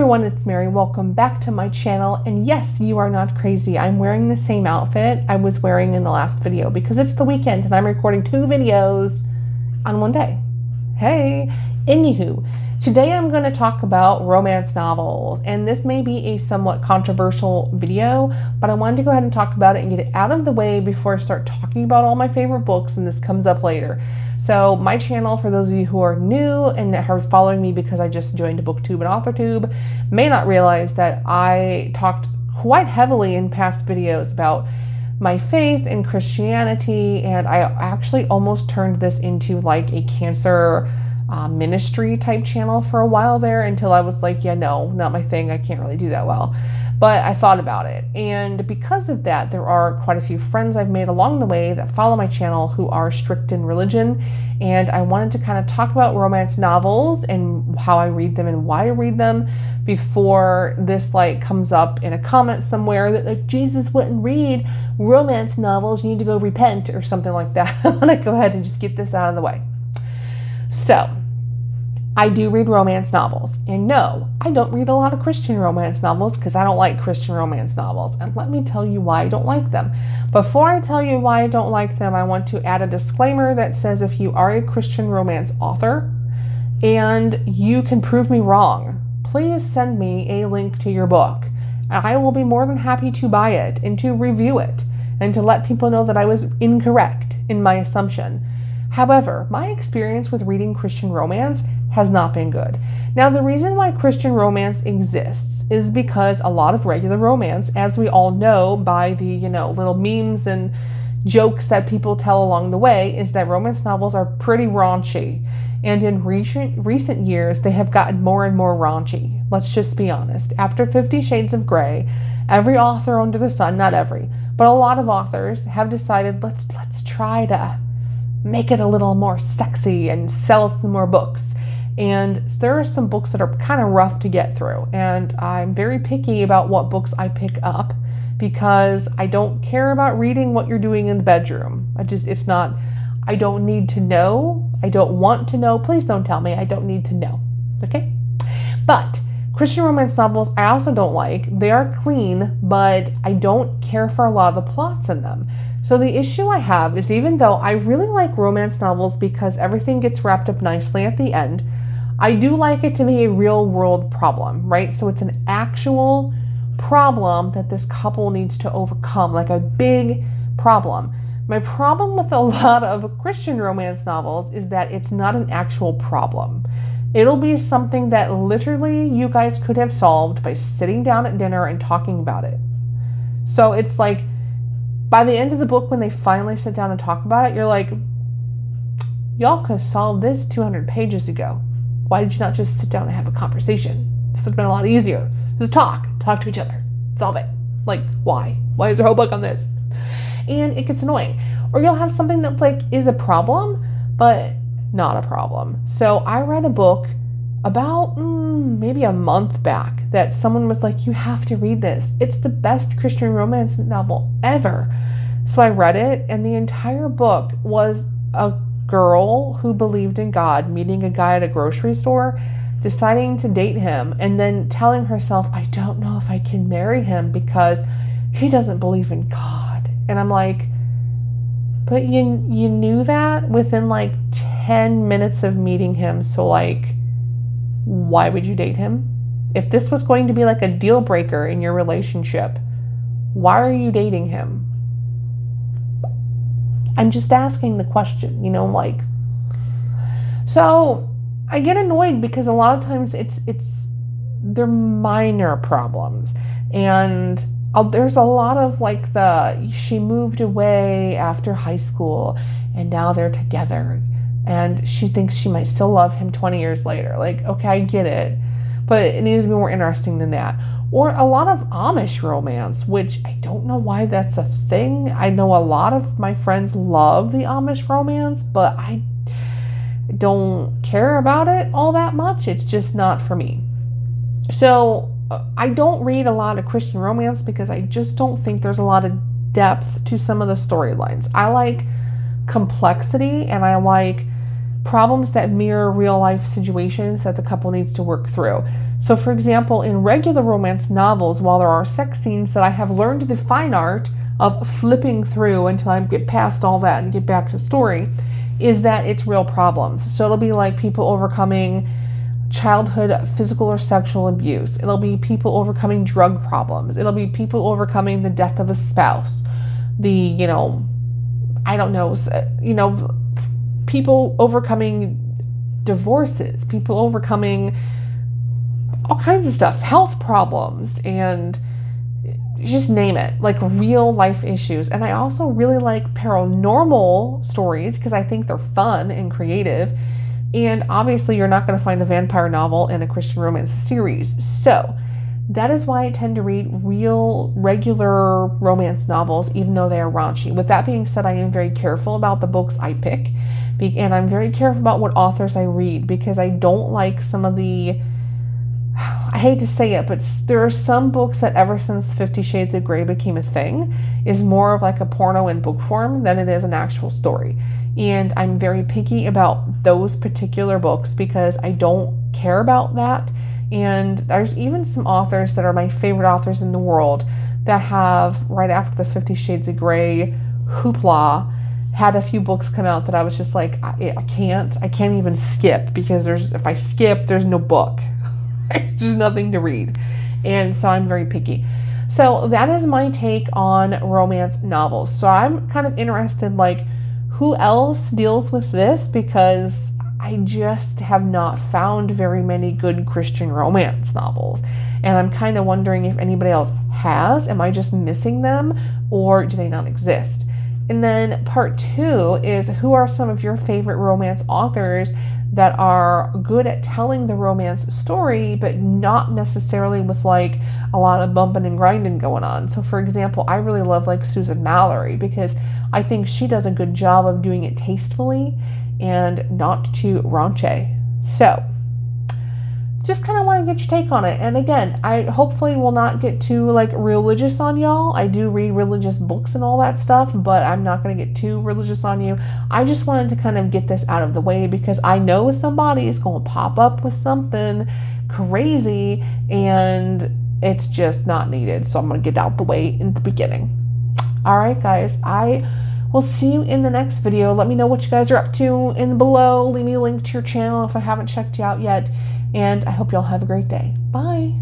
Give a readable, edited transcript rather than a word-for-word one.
everyone, it's Mary. Welcome back to my channel. And yes, you are not crazy. I'm wearing the same outfit I was wearing in the last video because it's the weekend and I'm recording 2 videos on one day. Hey, anywho, today I'm going to talk about romance novels, and this may be a somewhat controversial video, but I wanted to go ahead and talk about it and get it out of the way before I start talking about all my favorite books, and this comes up later. So my channel, for those of you who are new and are following me because I just joined BookTube and AuthorTube, may not realize that I talked quite heavily in past videos about my faith and Christianity, and I actually almost turned this into like a cancer ministry type channel for a while there until I was like, yeah, no, not my thing. I can't really do that well. But I thought about it. And because of that, there are quite a few friends I've made along the way that follow my channel who are strict in religion. And I wanted to kind of talk about romance novels and how I read them and why I read them before this like comes up in a comment somewhere that like Jesus wouldn't read romance novels, you need to go repent or something like that. I want to go ahead and just get this out of the way. So, I do read romance novels, and no, I don't read a lot of Christian romance novels because I don't like Christian romance novels, and let me tell you why I don't like them. Before I tell you why I don't like them, I want to add a disclaimer that says if you are a Christian romance author and you can prove me wrong, please send me a link to your book, and I will be more than happy to buy it and to review it and to let people know that I was incorrect in my assumption. However, my experience with reading Christian romance has not been good. Now, the reason why Christian romance exists is because a lot of regular romance, as we all know by the, little memes and jokes that people tell along the way, is that romance novels are pretty raunchy. And in recent years, they have gotten more and more raunchy. Let's just be honest. After 50 Shades of Grey, every author under the sun, not every, but a lot of authors have decided, let's try to make it a little more sexy and sell some more books. And there are some books that are kind of rough to get through. And I'm very picky about what books I pick up because I don't care about reading what you're doing in the bedroom. I don't need to know. I don't want to know. Please don't tell me. I don't need to know. Okay? But Christian romance novels I also don't like. They are clean, but I don't care for a lot of the plots in them. So the issue I have is, even though I really like romance novels because everything gets wrapped up nicely at the end, I do like it to be a real world problem, right? So it's an actual problem that this couple needs to overcome, like a big problem. My problem with a lot of Christian romance novels is that it's not an actual problem. It'll be something that literally you guys could have solved by sitting down at dinner and talking about it. So it's like, by the end of the book, when they finally sit down and talk about it, you're like, y'all could have solved this 200 pages ago. Why did you not just sit down and have a conversation? This would have been a lot easier. Just talk to each other, solve it. Like, why? Why is there a whole book on this? And it gets annoying. Or you'll have something that like is a problem, but not a problem. So I read a book about maybe a month back that someone was like, you have to read this. It's the best Christian romance novel ever. So I read it, and the entire book was a girl who believed in God meeting a guy at a grocery store, deciding to date him, and then telling herself, I don't know if I can marry him because he doesn't believe in God. And I'm like, but you knew that within like 10 minutes of meeting him, so like, why would you date him? If this was going to be like a deal breaker in your relationship, why are you dating him? I'm just asking the question, like. So I get annoyed because a lot of times they're minor problems, and there's a lot of like she moved away after high school and now they're together and she thinks she might still love him 20 years later. Like, okay, I get it, but it needs to be more interesting than that. Or a lot of Amish romance, which I don't know why that's a thing. I know a lot of my friends love the Amish romance, but I don't care about it all that much. It's just not for me. So I don't read a lot of Christian romance because I just don't think there's a lot of depth to some of the storylines. I like complexity, and I like problems that mirror real life situations that the couple needs to work through. So for example, in regular romance novels, while there are sex scenes, that I have learned the fine art of flipping through until I get past all that and get back to story, is that it's real problems. So it'll be like people overcoming childhood physical or sexual abuse. It'll be people overcoming drug problems. It'll be people overcoming the death of a spouse. People overcoming divorces, people overcoming all kinds of stuff, health problems, and just name it, like real life issues. And I also really like paranormal stories because I think they're fun and creative. And obviously you're not going to find a vampire novel in a Christian romance series. So that is why I tend to read real, regular romance novels, even though they are raunchy. With that being said, I am very careful about the books I pick, and I'm very careful about what authors I read, because I don't like some of the, I hate to say it, but there are some books that ever since 50 Shades of Grey became a thing is more of like a porno in book form than it is an actual story. And I'm very picky about those particular books because I don't care about that. And there's even some authors that are my favorite authors in the world that have, right after the 50 Shades of Grey hoopla, had a few books come out that I was just like, I can't even skip, because if I skip, there's no book. There's just nothing to read. And so I'm very picky. So that is my take on romance novels. So I'm kind of interested, like, who else deals with this, because I just have not found very many good Christian romance novels. And I'm kind of wondering if anybody else has. Am I just missing them, or do they not exist? And then part 2 is, who are some of your favorite romance authors that are good at telling the romance story, but not necessarily with like a lot of bumping and grinding going on. So for example, I really love like Susan Mallory, because I think she does a good job of doing it tastefully and not too raunchy. So just kind of want to get your take on it. And again, I hopefully will not get too like religious on y'all. I do read religious books and all that stuff, but I'm not going to get too religious on you. I just wanted to kind of get this out of the way, because I know somebody is going to pop up with something crazy and it's just not needed. So I'm going to get out the way in the beginning. All right, guys, I will see you in the next video. Let me know what you guys are up to in below. Leave me a link to your channel if I haven't checked you out yet. And I hope y'all have a great day. Bye.